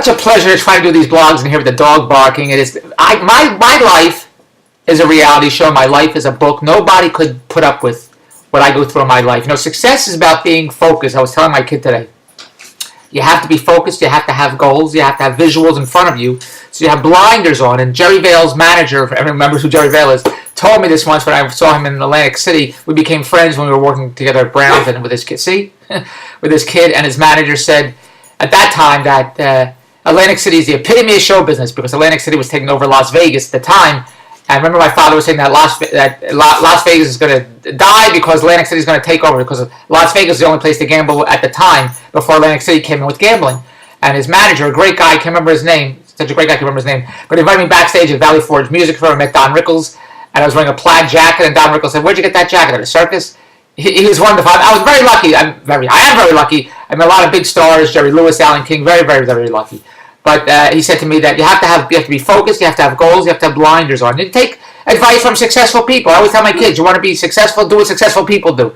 such a pleasure to try to do these blogs and hear the dog barking. It is my life is a reality show. My life is a book. Nobody could put up with what I go through in my life. You know, success is about being focused. I was telling my kid today, you have to be focused. You have to have goals. You have to have visuals in front of you. So you have blinders on. And Jerry Vale's manager, if everyone remembers who Jerry Vale is, told me this once when I saw him in Atlantic City. We became friends when we were working together at Browns and with his kid. See? With his kid, and his manager said at that time that Atlantic City is the epitome of show business because Atlantic City was taking over Las Vegas at the time. I remember my father was saying that Las Vegas is going to die because Atlantic City is going to take over because Las Vegas was the only place to gamble at the time before Atlantic City came in with gambling. And his manager, a great guy, I can't remember his name, such a great guy, I can't remember his name, but he invited me backstage at Valley Forge Music Fair. I met Don Rickles, and I was wearing a plaid jacket, and Don Rickles said, "Where'd you get that jacket? At a circus?" He was wonderful. I was very lucky. I am very lucky. I met a lot of big stars, Jerry Lewis, Alan King, very, very, very lucky. But he said to me that you have to be focused, you have to have goals, you have to have blinders on. You take advice from successful people. I always tell my kids, you want to be successful, do what successful people do.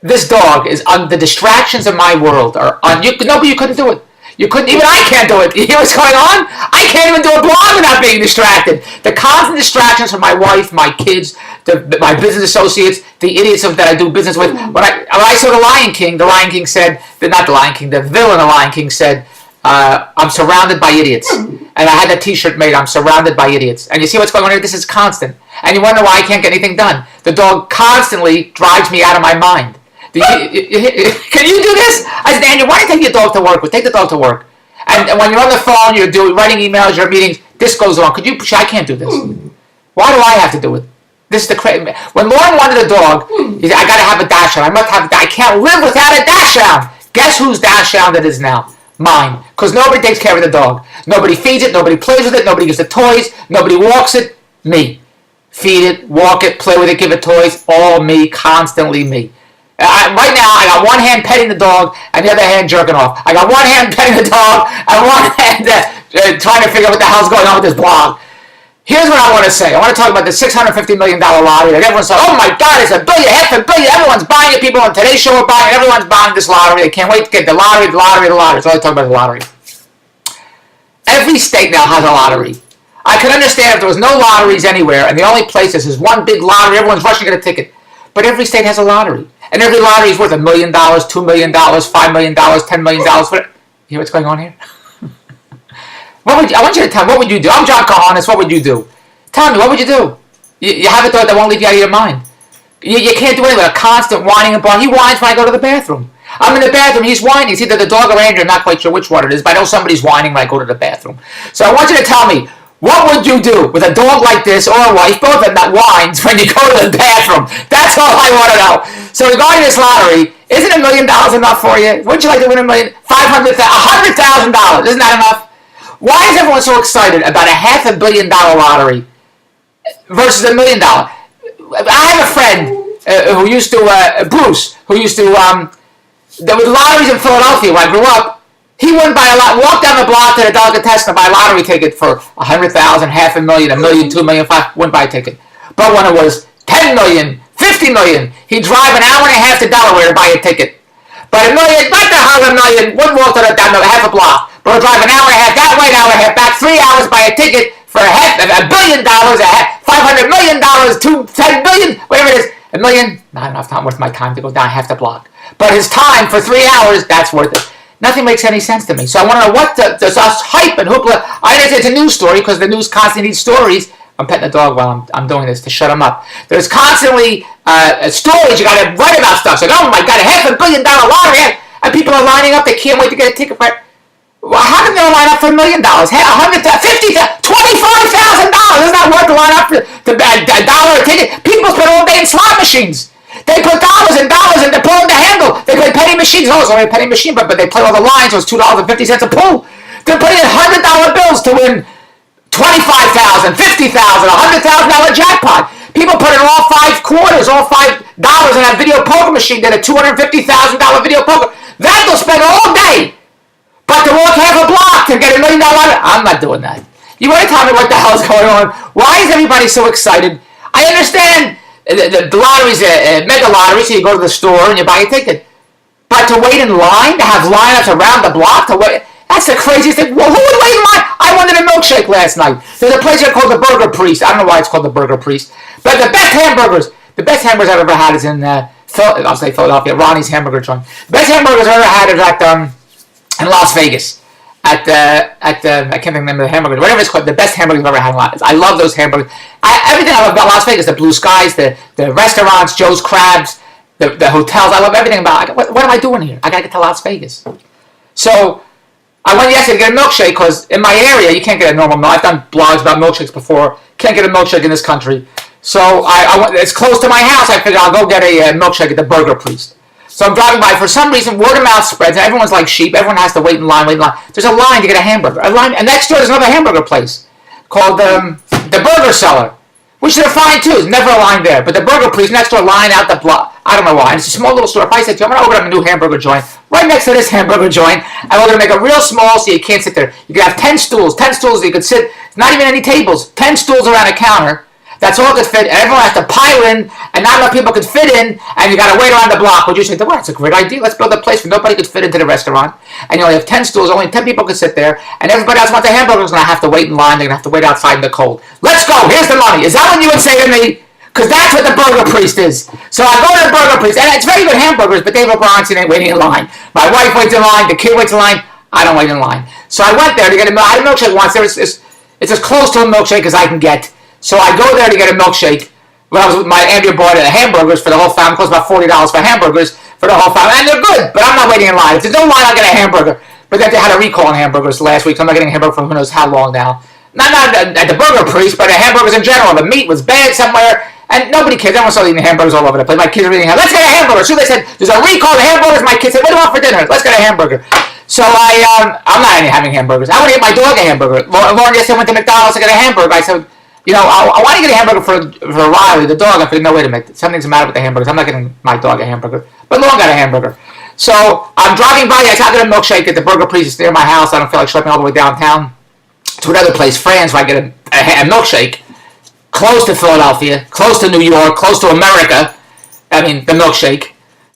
This dog is on the distractions of my world are on you. Nobody, you couldn't do it. You couldn't, even I can't do it. You hear what's going on? I can't even do a blog without being distracted. The constant distractions from my wife, my kids, my business associates, the idiots that I do business with. When I saw The Lion King said, not The Lion King, the villain of Lion King said, I'm surrounded by idiots. And I had that t-shirt made, I'm surrounded by idiots. And you see what's going on here? This is constant. And you wonder why I can't get anything done. The dog constantly drives me out of my mind. Can you do this? I said, Daniel, why don't you take your dog to work? Take the dog to work. And when you're on the phone, you're writing emails, you're meetings, this goes on. I can't do this. Why do I have to do it? This is the crazy. When Lauren wanted a dog, he said, I got to have a dash hound. I can't live without a dash hound. Guess whose dash hound it is now? Mine. Because nobody takes care of the dog. Nobody feeds it, nobody plays with it, nobody gives it toys, nobody walks it. Me. Feed it, walk it, play with it, give it toys. All me, constantly me. Right now, I got one hand petting the dog and the other hand jerking off. I got one hand petting the dog and one hand trying to figure out what the hell's going on with this blog. Here's what I want to say. I want to talk about the $650 million lottery. Like everyone said, oh my God, it's $1 billion, half $1 billion. Everyone's buying it. People on Today's Show are buying it. Everyone's buying this lottery. They can't wait to get the lottery. So I talk about the lottery. Every state now has a lottery. I could understand if there was no lotteries anywhere and the only place is one big lottery, everyone's rushing to get a ticket. But every state has a lottery. And every lottery is worth $1 million, $2 million, $5 million, $10 million. You hear what's going on here? I want you to tell me, what would you do? I'm John Kahanis, what would you do? Tell me, what would you do? You have a thought that won't leave you out of your mind. You can't do anything with a constant whining and barking. He whines when I go to the bathroom. I'm in the bathroom, he's whining. It's either the dog or Andrew, I'm not quite sure which one it is, but I know somebody's whining when I go to the bathroom. So I want you to tell me, what would you do with a dog like this or a wife, both of them that whines when you go to the bathroom? That's all I want to know. So regarding this lottery, isn't $1 million enough for you? Wouldn't you like to win $100,000? Isn't that enough? Why is everyone so excited about a $500 million lottery versus $1 million? I have a friend who used to, Bruce, who used to, there were lotteries in Philadelphia where I grew up. He wouldn't buy walk down the block to the delicatessen to buy a lottery ticket for $100,000, $500,000, $1 million, $2 million, wouldn't buy a ticket. But when it was $10 million, $50 million, he'd drive an hour and a half to Delaware to buy a ticket. But $1 million, what the hell, $1 million, wouldn't walk down half a block. But would drive an hour and a half that way, an hour and a half back, 3 hours, buy a ticket for $1 billion, $500 million, $10 billion, whatever it is. $1 million, not enough time, worth my time to go down half the block. But his time for 3 hours, that's worth it. Nothing makes any sense to me. So I want to know what does us hype and hoopla. I know it's a news story because the news constantly needs stories. I'm petting the dog while I'm doing this to shut him up. There's constantly stories you got to write about stuff. So, oh my God, a $500 million lottery, and people are lining up. They can't wait to get a ticket for it. Well, how can they line up for $1 million? $100,000, $50,000, $25,000. Isn't that worth the line up for a dollar a ticket? People spend all day in slot machines. They put dollars and they're pulling the handle. They play penny machines. Oh, it's only a penny machine, but they play all the lines, so it's $2.50 a pull. They're putting in $100 bills to win $25,000, $50,000, $100,000 jackpot. People put in all 5 quarters, all $5 in a video poker machine, then a $250,000 video poker. That they'll spend all day. But to walk half a block to get $1 million, I'm not doing that. You want to tell me what the hell's going on? Why is everybody so excited? I understand the lottery's a mega lottery, so you go to the store and you buy a ticket. But to wait in line, to have lineups around the block, to wait, That's the craziest thing. Well, who would wait in line? I wanted a milkshake last night. There's a place here called the Burger Priest. I don't know why it's called the Burger Priest. But the best hamburgers I've ever had is in I'll say Philadelphia, Ronnie's hamburger joint. The best hamburgers I've ever had is in Las Vegas. I can't think of the name of the hamburger. Whatever it's called, the best hamburgers I've ever had in Las Vegas. I love those hamburgers. Everything I love about Las Vegas, the blue skies, the restaurants, Joe's Crabs, the hotels. I love everything about it. What am I doing here? I got to get to Las Vegas. So I went yesterday to get a milkshake because in my area you can't get a normal milk. I've done blogs about milkshakes before. Can't get a milkshake in this country. So I went, it's close to my house. I figured I'll go get a milkshake at the Burger Priest. So I'm driving by. For some reason, word of mouth spreads, and everyone's like sheep. Everyone has to wait in line. There's a line to get a hamburger. And next door there's another hamburger place called the Burger Cellar, which they're fine too. There's never a line there. But the Burger Priest next door, line out the block. I don't know why. It's a small little store. If I said to you, I'm going to open up a new hamburger joint right next to this hamburger joint, and we're going to make it real small so you can't sit there. You can have 10 stools that you could sit, not even any tables, 10 stools around a counter. That's all could fit, and everyone has to pile in, and not enough people could fit in, and you got to wait around the block. Would you say, well, that's a great idea. Let's build a place where nobody could fit into the restaurant, and you only have 10 stools, only 10 people could sit there, and everybody else wants a hamburger is going to have to wait in line. They're going to have to wait outside in the cold. Let's go. Here's the money. Is that what you would say to me? Because that's what the Burger Priest is. So I go to the Burger Priest, and it's very good hamburgers, but David Bronstein ain't waiting in line. My wife waits in line. The kid waits in line. I don't wait in line. So I went there to get I had a milkshake once. It's as close to a milkshake as I can get. So I go there to get a milkshake. When I was with my Andrea bought hamburgers for the whole family. It cost about $40 for hamburgers for the whole family. And they're good, but I'm not waiting in line. If there's no line, I'll get a hamburger. But then they had a recall on hamburgers last week, so I'm not getting a hamburger for who knows how long now. Not at the Burger Priest, but the hamburgers in general. The meat was bad somewhere, and nobody cares. Everyone started eating hamburgers all over the place. My kids were eating let's get a hamburger. So they said, there's a recall on hamburgers. My kids said, what do you want for dinner? Let's get a hamburger. So I'm not having hamburgers. I want to get my dog a hamburger. Lauren yesterday went to McDonald's to get a hamburger. I said, I want to get a hamburger for Riley, the dog. I figured, no, wait a minute. Something's the matter with the hamburgers. I'm not getting my dog a hamburger. But Lauren got a hamburger. So I'm driving by. I got a milkshake at the Burger Priest. It's near my house. I don't feel like schlepping all the way downtown to another place, France, where I get a milkshake. Close to Philadelphia, close to New York, close to America. I mean, the milkshake.